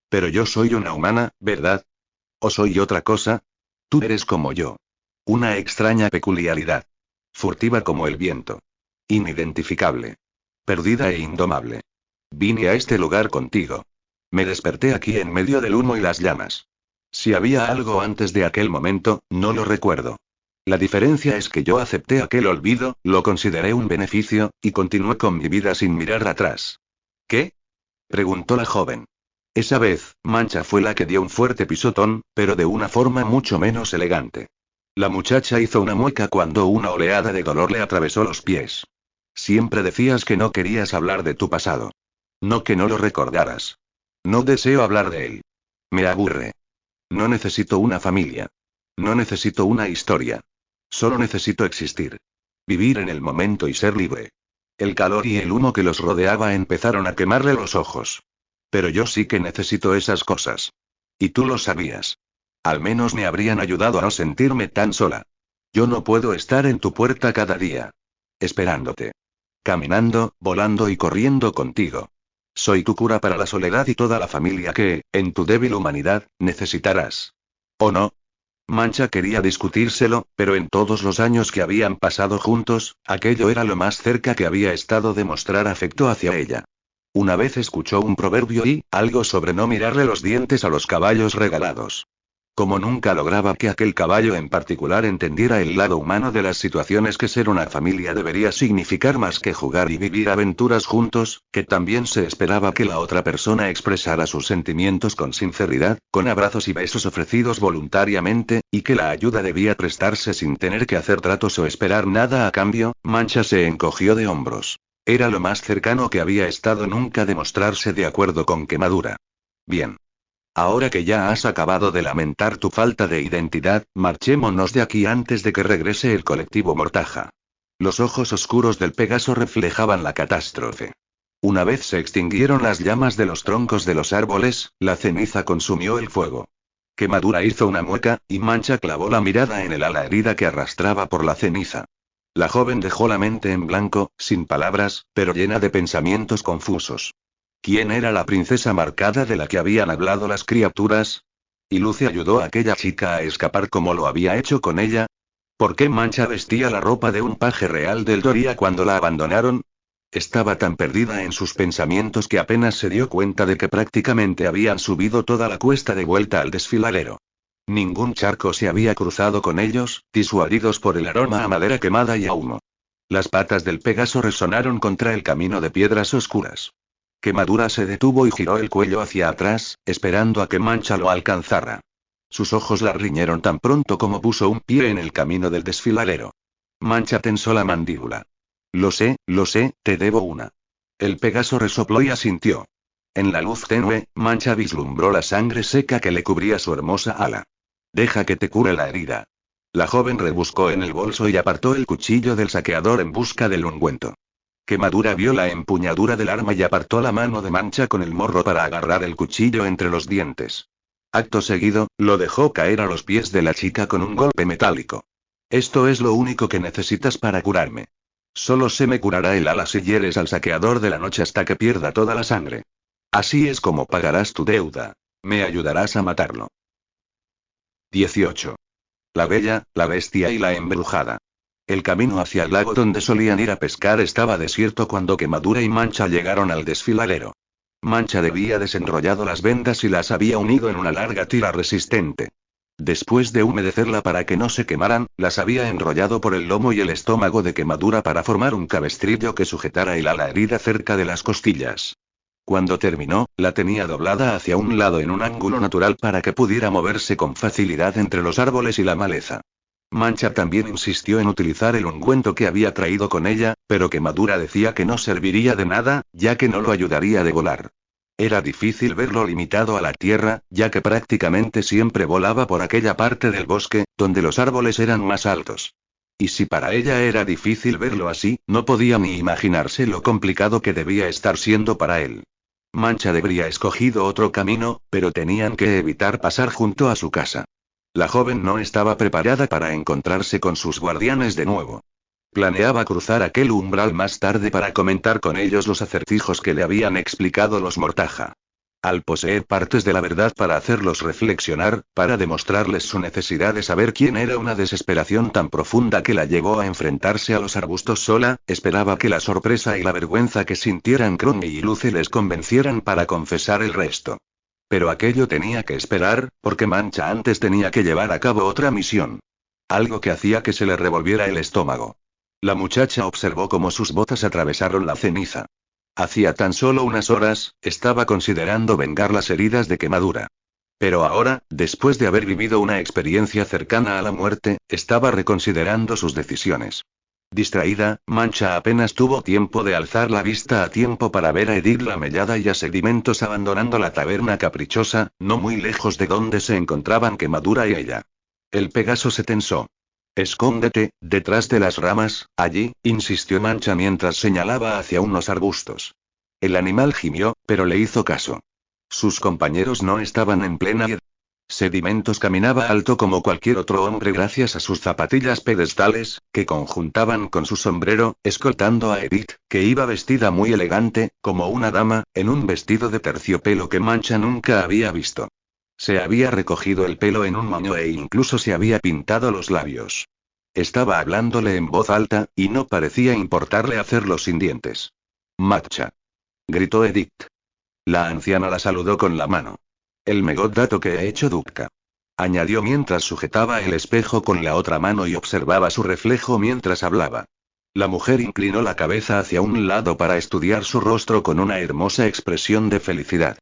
Pero yo soy una humana, ¿verdad? ¿O soy otra cosa? Tú eres como yo. Una extraña peculiaridad. Furtiva como el viento. Inidentificable. Perdida e indomable. Vine a este lugar contigo. Me desperté aquí en medio del humo y las llamas. Si había algo antes de aquel momento, no lo recuerdo. La diferencia es que yo acepté aquel olvido, lo consideré un beneficio, y continué con mi vida sin mirar atrás. ¿Qué?, preguntó la joven. Esa vez, Mancha fue la que dio un fuerte pisotón, pero de una forma mucho menos elegante. La muchacha hizo una mueca cuando una oleada de dolor le atravesó los pies. Siempre decías que no querías hablar de tu pasado. No que no lo recordaras. No deseo hablar de él. Me aburre. No necesito una familia. No necesito una historia. Solo necesito existir. Vivir en el momento y ser libre. El calor y el humo que los rodeaba empezaron a quemarle los ojos. Pero yo sí que necesito esas cosas. Y tú lo sabías. Al menos me habrían ayudado a no sentirme tan sola. Yo no puedo estar en tu puerta cada día. Esperándote. Caminando, volando y corriendo contigo. Soy tu cura para la soledad y toda la familia que, en tu débil humanidad, necesitarás. ¿O no? Mancha quería discutírselo, pero en todos los años que habían pasado juntos, aquello era lo más cerca que había estado de mostrar afecto hacia ella. Una vez escuchó un proverbio y, algo sobre no mirarle los dientes a los caballos regalados. Como nunca lograba que aquel caballo en particular entendiera el lado humano de las situaciones, que ser una familia debería significar más que jugar y vivir aventuras juntos, que también se esperaba que la otra persona expresara sus sentimientos con sinceridad, con abrazos y besos ofrecidos voluntariamente, y que la ayuda debía prestarse sin tener que hacer tratos o esperar nada a cambio. Mancha se encogió de hombros. Era lo más cercano que había estado nunca de mostrarse de acuerdo con Quemadura. Bien. Ahora que ya has acabado de lamentar tu falta de identidad, marchémonos de aquí antes de que regrese el colectivo Mortaja. Los ojos oscuros del Pegaso reflejaban la catástrofe. Una vez se extinguieron las llamas de los troncos de los árboles, la ceniza consumió el fuego. Quemadura hizo una mueca, y Mancha clavó la mirada en el ala herida que arrastraba por la ceniza. La joven dejó la mente en blanco, sin palabras, pero llena de pensamientos confusos. ¿Quién era la princesa marcada de la que habían hablado las criaturas? ¿Y Lucy ayudó a aquella chica a escapar como lo había hecho con ella? ¿Por qué Mancha vestía la ropa de un paje real del Doria cuando la abandonaron? Estaba tan perdida en sus pensamientos que apenas se dio cuenta de que prácticamente habían subido toda la cuesta de vuelta al desfiladero. Ningún charco se había cruzado con ellos, disuadidos por el aroma a madera quemada y a humo. Las patas del Pegaso resonaron contra el camino de piedras oscuras. Quemadura se detuvo y giró el cuello hacia atrás, esperando a que Mancha lo alcanzara. Sus ojos la riñeron tan pronto como puso un pie en el camino del desfiladero. Mancha tensó la mandíbula. Lo sé, te debo una. El Pegaso resopló y asintió. En la luz tenue, Mancha vislumbró la sangre seca que le cubría su hermosa ala. Deja que te cure la herida. La joven rebuscó en el bolso y apartó el cuchillo del saqueador en busca del ungüento. Quemadura vio la empuñadura del arma y apartó la mano de Mancha con el morro para agarrar el cuchillo entre los dientes. Acto seguido, lo dejó caer a los pies de la chica con un golpe metálico. Esto es lo único que necesitas para curarme. Solo se me curará el ala si hieres al saqueador de la noche hasta que pierda toda la sangre. Así es como pagarás tu deuda. Me ayudarás a matarlo. 18. La bella, la bestia y la embrujada. El camino hacia el lago donde solían ir a pescar estaba desierto cuando Quemadura y Mancha llegaron al desfiladero. Mancha había desenrollado las vendas y las había unido en una larga tira resistente. Después de humedecerla para que no se quemaran, las había enrollado por el lomo y el estómago de Quemadura para formar un cabestrillo que sujetara el ala herida cerca de las costillas. Cuando terminó, la tenía doblada hacia un lado en un ángulo natural para que pudiera moverse con facilidad entre los árboles y la maleza. Mancha también insistió en utilizar el ungüento que había traído con ella, pero Quemadura decía que no serviría de nada, ya que no lo ayudaría a volar. Era difícil verlo limitado a la tierra, ya que prácticamente siempre volaba por aquella parte del bosque, donde los árboles eran más altos. Y si para ella era difícil verlo así, no podía ni imaginarse lo complicado que debía estar siendo para él. Mancha habría escogido otro camino, pero tenían que evitar pasar junto a su casa. La joven no estaba preparada para encontrarse con sus guardianes de nuevo. Planeaba cruzar aquel umbral más tarde para comentar con ellos los acertijos que le habían explicado los Mortaja. Al poseer partes de la verdad para hacerlos reflexionar, para demostrarles su necesidad de saber quién era, una desesperación tan profunda que la llevó a enfrentarse a los arbustos sola, esperaba que la sorpresa y la vergüenza que sintieran Cromie y Lucy les convencieran para confesar el resto. Pero aquello tenía que esperar, porque Mancha antes tenía que llevar a cabo otra misión. Algo que hacía que se le revolviera el estómago. La muchacha observó cómo sus botas atravesaron la ceniza. Hacía tan solo unas horas, estaba considerando vengar las heridas de Quemadura. Pero ahora, después de haber vivido una experiencia cercana a la muerte, estaba reconsiderando sus decisiones. Distraída, Mancha apenas tuvo tiempo de alzar la vista a tiempo para ver a Edith la Mellada y a Sedimentos abandonando la taberna caprichosa, no muy lejos de donde se encontraban Quemadura y ella. El Pegaso se tensó. Escóndete, detrás de las ramas, allí, insistió Mancha mientras señalaba hacia unos arbustos. El animal gimió, pero le hizo caso. Sus compañeros no estaban en plena edad. Sedimentos caminaba alto como cualquier otro hombre gracias a sus zapatillas pedestales, que conjuntaban con su sombrero, escoltando a Edith, que iba vestida muy elegante, como una dama, en un vestido de terciopelo que Mancha nunca había visto. Se había recogido el pelo en un moño e incluso se había pintado los labios. Estaba hablándole en voz alta, y no parecía importarle hacerlo sin dientes. «Matcha», gritó Edith. La anciana la saludó con la mano. «El mejor dato que he hecho Dupka», añadió mientras sujetaba el espejo con la otra mano y observaba su reflejo mientras hablaba. La mujer inclinó la cabeza hacia un lado para estudiar su rostro con una hermosa expresión de felicidad.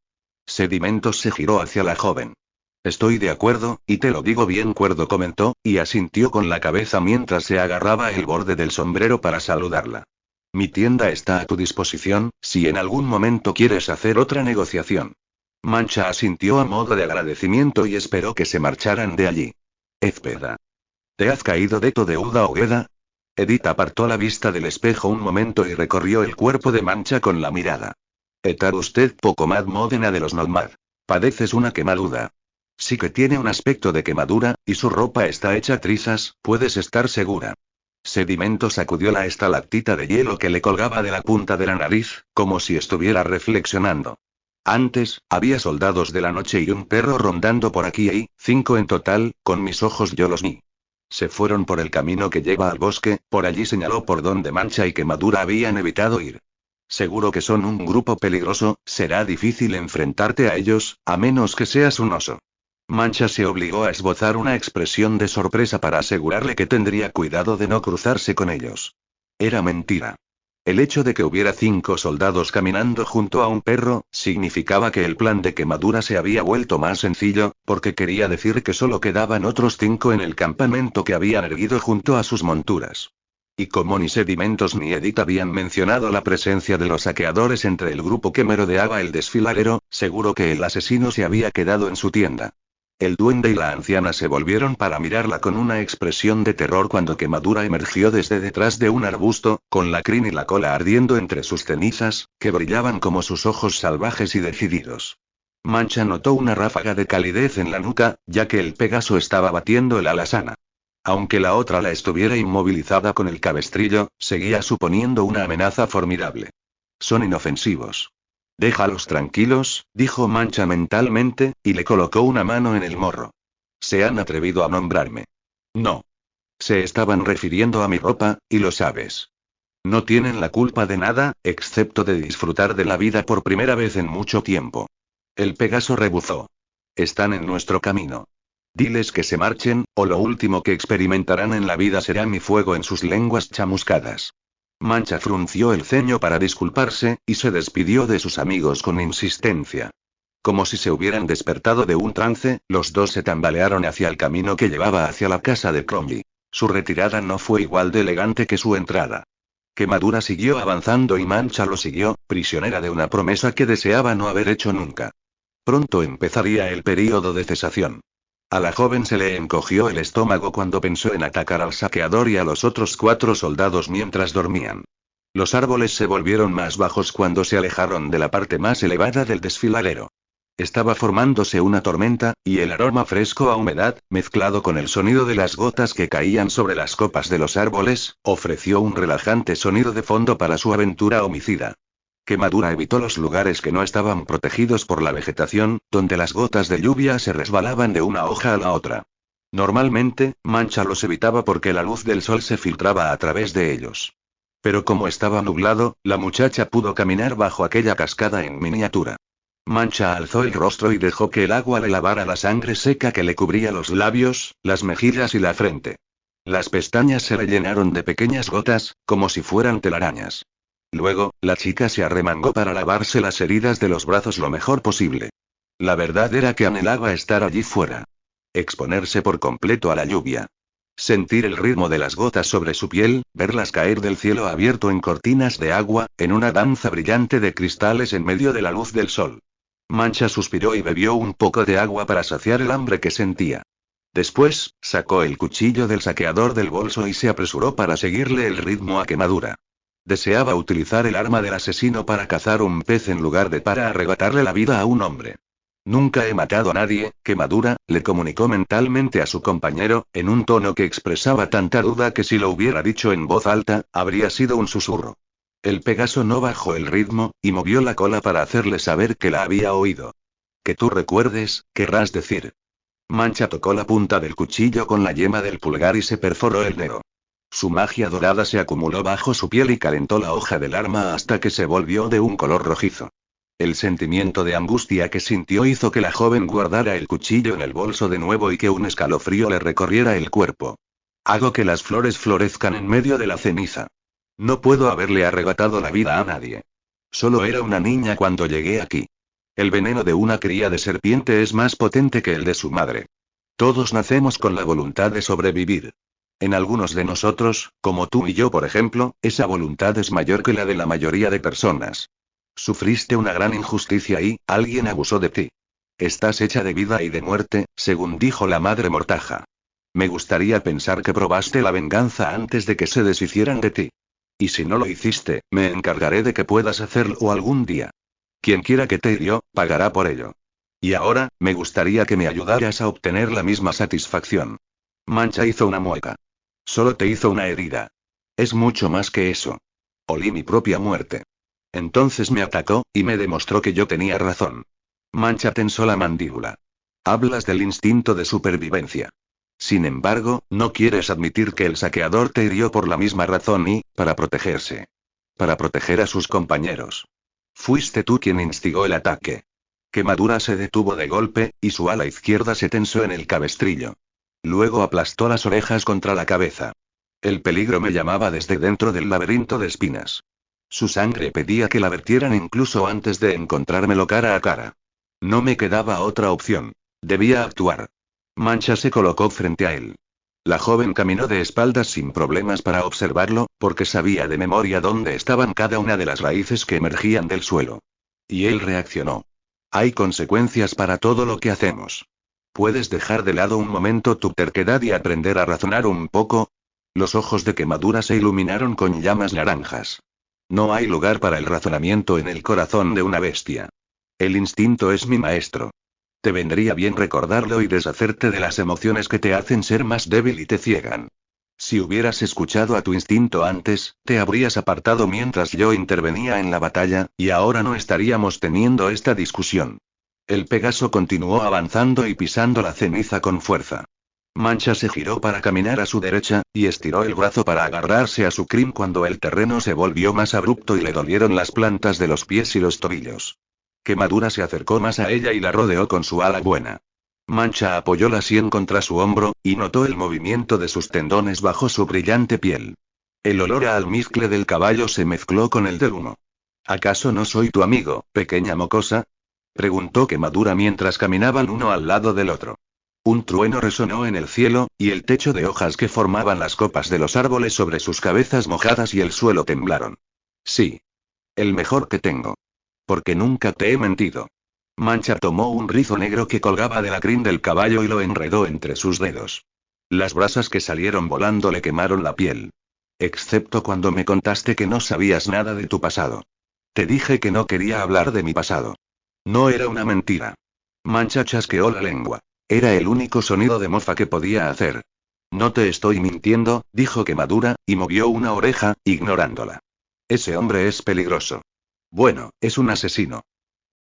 Sedimentos se giró hacia la joven. «Estoy de acuerdo, y te lo digo bien cuerdo», comentó, y asintió con la cabeza mientras se agarraba el borde del sombrero para saludarla. «Mi tienda está a tu disposición, si en algún momento quieres hacer otra negociación». Mancha asintió a modo de agradecimiento y esperó que se marcharan de allí. «Espera. ¿Te has caído de tu deuda Ogueda?» Edith apartó la vista del espejo un momento y recorrió el cuerpo de Mancha con la mirada. «Etar usted poco más modena de los nomad. Padeces una quemadura. Sí que tiene un aspecto de quemadura, y su ropa está hecha trizas, puedes estar segura». Sedimento sacudió la estalactita de hielo que le colgaba de la punta de la nariz, como si estuviera reflexionando. «Antes, había soldados de la noche y un perro rondando por aquí y 5 en total, con mis ojos yo los vi. Se fueron por el camino que lleva al bosque, por allí señaló por donde Mancha y Quemadura habían evitado ir. Seguro que son un grupo peligroso, será difícil enfrentarte a ellos, a menos que seas un oso». Mancha se obligó a esbozar una expresión de sorpresa para asegurarle que tendría cuidado de no cruzarse con ellos. Era mentira. El hecho de que hubiera 5 soldados caminando junto a un perro, significaba que el plan de Quemadura se había vuelto más sencillo, porque quería decir que solo quedaban otros 5 en el campamento que habían erguido junto a sus monturas. Y como ni Sedimentos ni Edith habían mencionado la presencia de los saqueadores entre el grupo que merodeaba el desfiladero, seguro que el asesino se había quedado en su tienda. El duende y la anciana se volvieron para mirarla con una expresión de terror cuando Quemadura emergió desde detrás de un arbusto, con la crin y la cola ardiendo entre sus cenizas, que brillaban como sus ojos salvajes y decididos. Mancha notó una ráfaga de calidez en la nuca, ya que el Pegaso estaba batiendo el alasana. Aunque la otra la estuviera inmovilizada con el cabestrillo, seguía suponiendo una amenaza formidable. «Son inofensivos. Déjalos tranquilos», dijo Mancha mentalmente, y le colocó una mano en el morro. «Se han atrevido a nombrarme». «No. Se estaban refiriendo a mi ropa, y lo sabes. No tienen la culpa de nada, excepto de disfrutar de la vida por primera vez en mucho tiempo». El Pegaso rebuzó. «Están en nuestro camino. Diles que se marchen, o lo último que experimentarán en la vida será mi fuego en sus lenguas chamuscadas». Mancha frunció el ceño para disculparse, y se despidió de sus amigos con insistencia. Como si se hubieran despertado de un trance, los dos se tambalearon hacia el camino que llevaba hacia la casa de Cromley. Su retirada no fue igual de elegante que su entrada. Quemadura siguió avanzando y Mancha lo siguió, prisionera de una promesa que deseaba no haber hecho nunca. Pronto empezaría el período de cesación. A la joven se le encogió el estómago cuando pensó en atacar al saqueador y a los otros 4 soldados mientras dormían. Los árboles se volvieron más bajos cuando se alejaron de la parte más elevada del desfiladero. Estaba formándose una tormenta, y el aroma fresco a humedad, mezclado con el sonido de las gotas que caían sobre las copas de los árboles, ofreció un relajante sonido de fondo para su aventura homicida. Quemadura evitó los lugares que no estaban protegidos por la vegetación, donde las gotas de lluvia se resbalaban de una hoja a la otra. Normalmente, Mancha los evitaba porque la luz del sol se filtraba a través de ellos. Pero como estaba nublado, la muchacha pudo caminar bajo aquella cascada en miniatura. Mancha alzó el rostro y dejó que el agua le lavara la sangre seca que le cubría los labios, las mejillas y la frente. Las pestañas se le llenaron de pequeñas gotas, como si fueran telarañas. Luego, la chica se arremangó para lavarse las heridas de los brazos lo mejor posible. La verdad era que anhelaba estar allí fuera. Exponerse por completo a la lluvia. Sentir el ritmo de las gotas sobre su piel, verlas caer del cielo abierto en cortinas de agua, en una danza brillante de cristales en medio de la luz del sol. Mancha suspiró y bebió un poco de agua para saciar el hambre que sentía. Después, sacó el cuchillo del saqueador del bolso y se apresuró para seguirle el ritmo a Quemadura. Deseaba utilizar el arma del asesino para cazar un pez en lugar de para arrebatarle la vida a un hombre. Nunca he matado a nadie, Quemadura, le comunicó mentalmente a su compañero, en un tono que expresaba tanta duda que si lo hubiera dicho en voz alta, habría sido un susurro. El Pegaso no bajó el ritmo, y movió la cola para hacerle saber que la había oído. Que tú recuerdes, querrás decir. Mancha tocó la punta del cuchillo con la yema del pulgar y se perforó el dedo. Su magia dorada se acumuló bajo su piel y calentó la hoja del arma hasta que se volvió de un color rojizo. El sentimiento de angustia que sintió hizo que la joven guardara el cuchillo en el bolso de nuevo y que un escalofrío le recorriera el cuerpo. Hago que las flores florezcan en medio de la ceniza. No puedo haberle arrebatado la vida a nadie. Solo era una niña cuando llegué aquí. El veneno de una cría de serpiente es más potente que el de su madre. Todos nacemos con la voluntad de sobrevivir. En algunos de nosotros, como tú y yo por ejemplo, esa voluntad es mayor que la de la mayoría de personas. Sufriste una gran injusticia y, alguien abusó de ti. Estás hecha de vida y de muerte, según dijo la madre mortaja. Me gustaría pensar que probaste la venganza antes de que se deshicieran de ti. Y si no lo hiciste, me encargaré de que puedas hacerlo algún día. Quien quiera que te hirió, pagará por ello. Y ahora, me gustaría que me ayudaras a obtener la misma satisfacción. Mancha hizo una mueca. Solo te hizo una herida. Es mucho más que eso. Olí mi propia muerte. Entonces me atacó, y me demostró que yo tenía razón. Mancha tensó la mandíbula. Hablas del instinto de supervivencia. Sin embargo, no quieres admitir que el saqueador te hirió por la misma razón y, para protegerse. Para proteger a sus compañeros. Fuiste tú quien instigó el ataque. Quemadura se detuvo de golpe, y su ala izquierda se tensó en el cabestrillo. Luego aplastó las orejas contra la cabeza. El peligro me llamaba desde dentro del laberinto de espinas. Su sangre pedía que la vertieran incluso antes de encontrármelo cara a cara. No me quedaba otra opción. Debía actuar. Mancha se colocó frente a él. La joven caminó de espaldas sin problemas para observarlo, porque sabía de memoria dónde estaban cada una de las raíces que emergían del suelo. Y él reaccionó. Hay consecuencias para todo lo que hacemos. ¿Puedes dejar de lado un momento tu terquedad y aprender a razonar un poco? Los ojos de Quemadura se iluminaron con llamas naranjas. No hay lugar para el razonamiento en el corazón de una bestia. El instinto es mi maestro. Te vendría bien recordarlo y deshacerte de las emociones que te hacen ser más débil y te ciegan. Si hubieras escuchado a tu instinto antes, te habrías apartado mientras yo intervenía en la batalla, y ahora no estaríamos teniendo esta discusión. El Pegaso continuó avanzando y pisando la ceniza con fuerza. Mancha se giró para caminar a su derecha, y estiró el brazo para agarrarse a su crin cuando el terreno se volvió más abrupto y le dolieron las plantas de los pies y los tobillos. Quemadura se acercó más a ella y la rodeó con su ala buena. Mancha apoyó la sien contra su hombro, y notó el movimiento de sus tendones bajo su brillante piel. El olor a almizcle del caballo se mezcló con el del humo. ¿Acaso no soy tu amigo, pequeña mocosa? Preguntó Quemadura mientras caminaban uno al lado del otro. Un trueno resonó en el cielo, y el techo de hojas que formaban las copas de los árboles sobre sus cabezas mojadas y el suelo temblaron. Sí. El mejor que tengo. Porque nunca te he mentido. Mancha tomó un rizo negro que colgaba de la crin del caballo y lo enredó entre sus dedos. Las brasas que salieron volando le quemaron la piel. Excepto cuando me contaste que no sabías nada de tu pasado. Te dije que no quería hablar de mi pasado. No era una mentira. Mancha chasqueó la lengua. Era el único sonido de mofa que podía hacer. No te estoy mintiendo, dijo Quemadura, y movió una oreja, ignorándola. Ese hombre es peligroso. Bueno, es un asesino.